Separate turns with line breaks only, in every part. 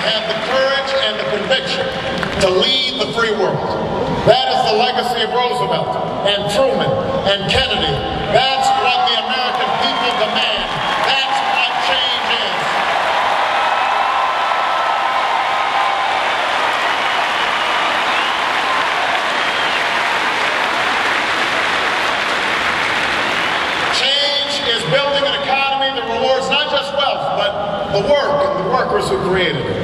have the courage and the conviction to lead the free world. That is the legacy of Roosevelt and Truman and Kennedy. That's what the American people demand. That's what change is. Change is building an economy that rewards not just wealth, but the work and the workers who created it.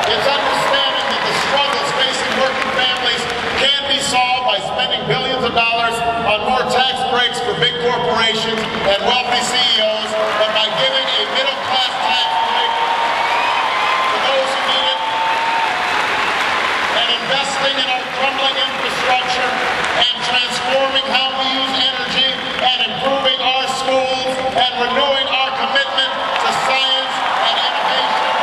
It's understanding that the struggles facing working families can't be solved by spending billions of dollars on more tax breaks for big corporations and wealthy CEOs, but by giving a middle-class tax break to those who need it, and investing in our crumbling infrastructure, and transforming how we use energy, and improving our schools, and renewing our commitment to science and innovation.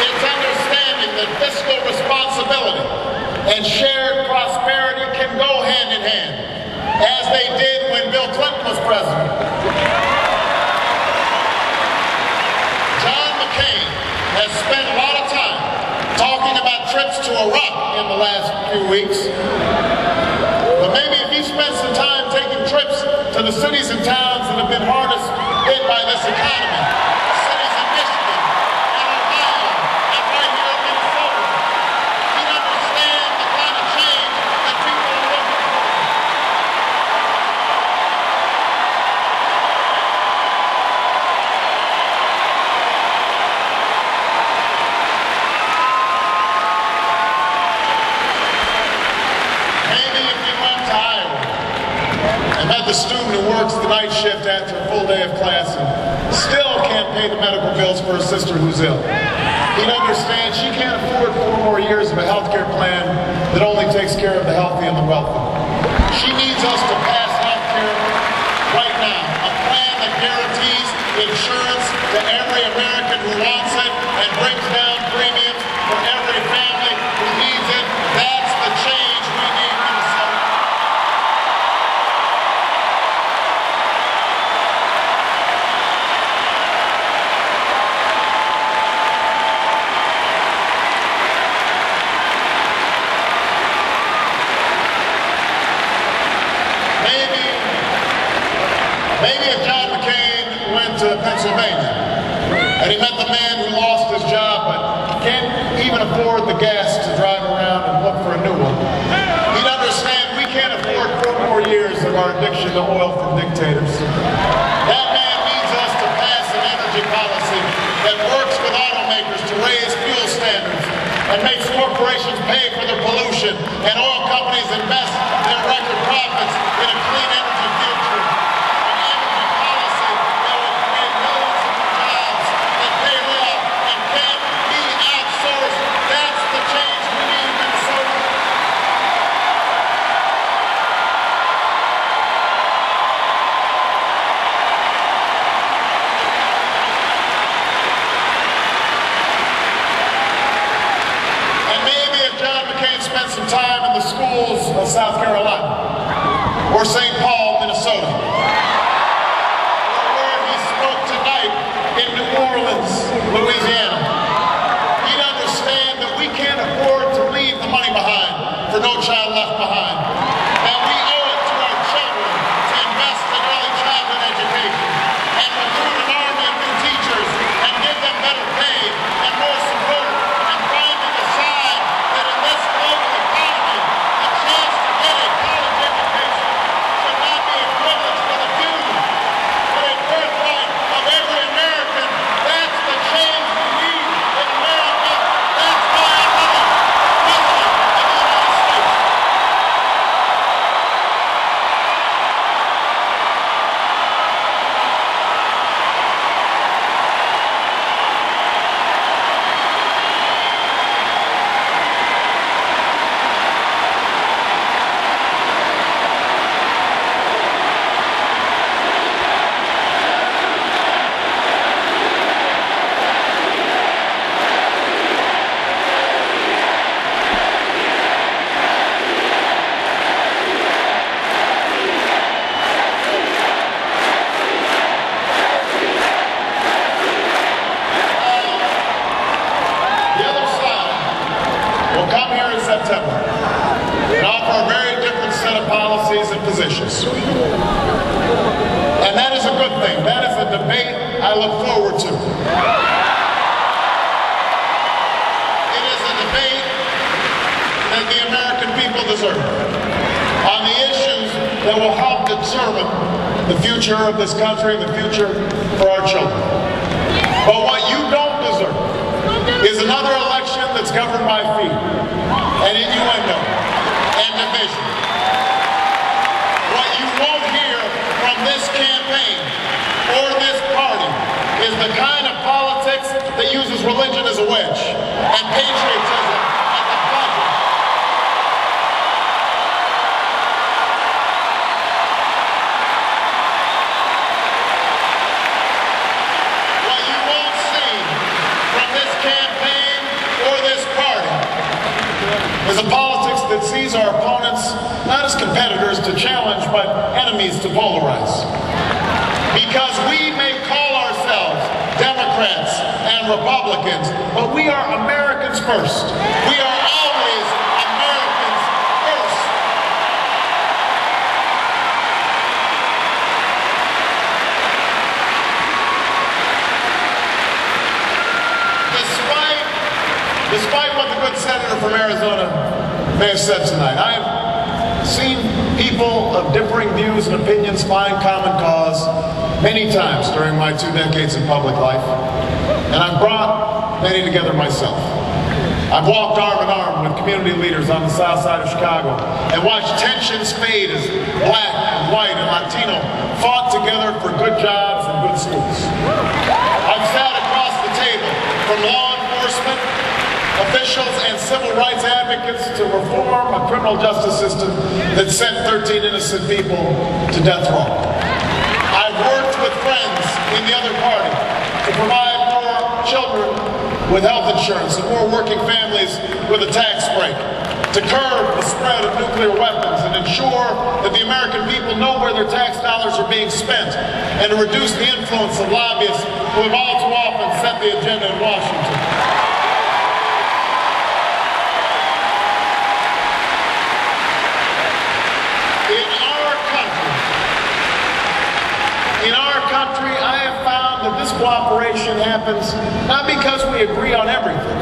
It's understanding that fiscal responsibility and shared prosperity can go hand in hand, as they did when Bill Clinton was president. John McCain has spent a lot of time talking about trips to Iraq in the last few weeks. But maybe if he spent some time taking trips to the cities and towns that have been hardest hit by this economy, cities in Michigan and Ohio and right here in Minnesota, he'd understand the kind of change that people are looking for. Maybe if you went to Iowa and met the student who works the night shift after a full day of class and still can't pay the medical bills for her sister who's ill, he'd understand she can't afford 4 more years of a health care plan that only takes care of the healthy and the wealthy. She needs us to pass health care right now, a plan that guarantees insurance to every American who wants it and brings down premiums for every family who needs it. That's the change we need, Minnesota. Maybe if John McCain went to Pennsylvania and he met the man who lost his job but can't even afford the gas to drive around and look for a new one, he'd understand we can't afford 4 more years of our addiction to oil from dictators. That man needs us to pass an energy policy that works with automakers to raise fuel standards and makes corporations pay for their pollution and oil companies invest their record profits in a clean energy future. Spent some time in the schools of South Carolina or St. Paul, Minnesota, or where he spoke tonight in New Orleans, Louisiana. He'd understand that we can't afford to leave the money behind for No Child Left Behind, that we owe it to our children to invest in early childhood education and recruit an army of new teachers and give them better pay and more support, and finally decide that in this global economy, the chance to get a college education should not be equivalent issues. And that is a good thing. That is a debate I look forward to. It is a debate that the American people deserve on the issues that will help determine the future of this country and the future for our children. But what you don't deserve is another election that's governed by fear and innuendo and division. What you won't hear from this campaign or this party is the kind of politics that uses religion as a wedge and patriotism as a budget. What you won't see from this campaign or this party is a politics that sees our opponents not as competitors to challenge, but enemies to polarize. Because we may call ourselves Democrats and Republicans, but we are Americans first. We are always Americans first. Despite what the good senator from Arizona may have said tonight, I've seen people of differing views and opinions find common cause many times during my 2 decades in public life, and I've brought many together myself. I've walked arm in arm with community leaders on the south side of Chicago and watched tensions fade as black and white and Latino fought together for good jobs and good schools. I've sat across the table from law enforcement officials and civil rights advocates to reform a criminal justice system that sent 13 innocent people to death row. I've worked with friends in the other party to provide more children with health insurance and more working families with a tax break, to curb the spread of nuclear weapons and ensure that the American people know where their tax dollars are being spent, and to reduce the influence of lobbyists who have all too often set the agenda in Washington. In our country, I have found that this cooperation happens not because we agree on everything,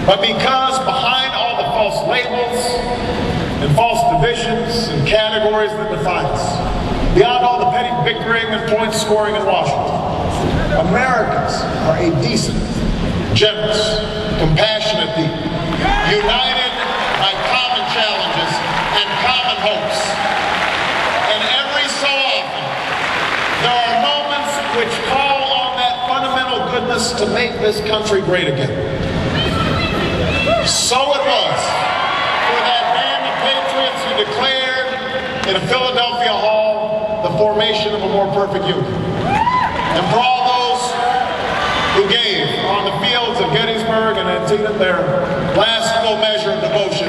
but because behind all the false labels and false divisions and categories that define us, beyond all the petty bickering and point scoring in Washington, Americans are a decent, generous, compassionate people, united by common challenges and common hopes. And every so often, there are moments which call on that fundamental goodness to make this country great again. So it was for that band of patriots who declared in a Philadelphia hall the formation of a more perfect union. And for all those who gave on the fields of Gettysburg and Antietam their last full measure of devotion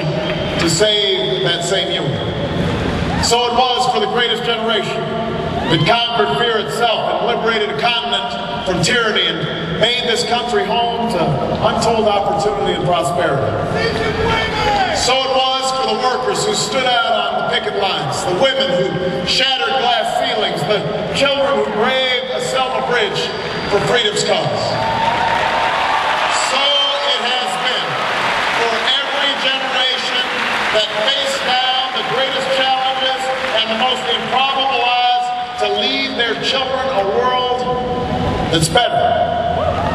to save that same union. So it was for the greatest generation that conquered fear itself and liberated a continent from tyranny and made this country home to untold opportunity and prosperity. So it was for the workers who stood out on the picket lines, the women who shattered glass ceilings, the children who braved a Selma Bridge for freedom's cause. So it has been for every generation that faced down the greatest challenges and the most improbable odds to leave their children a world that's better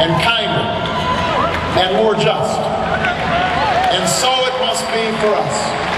and kinder and more just. And so it must be for us.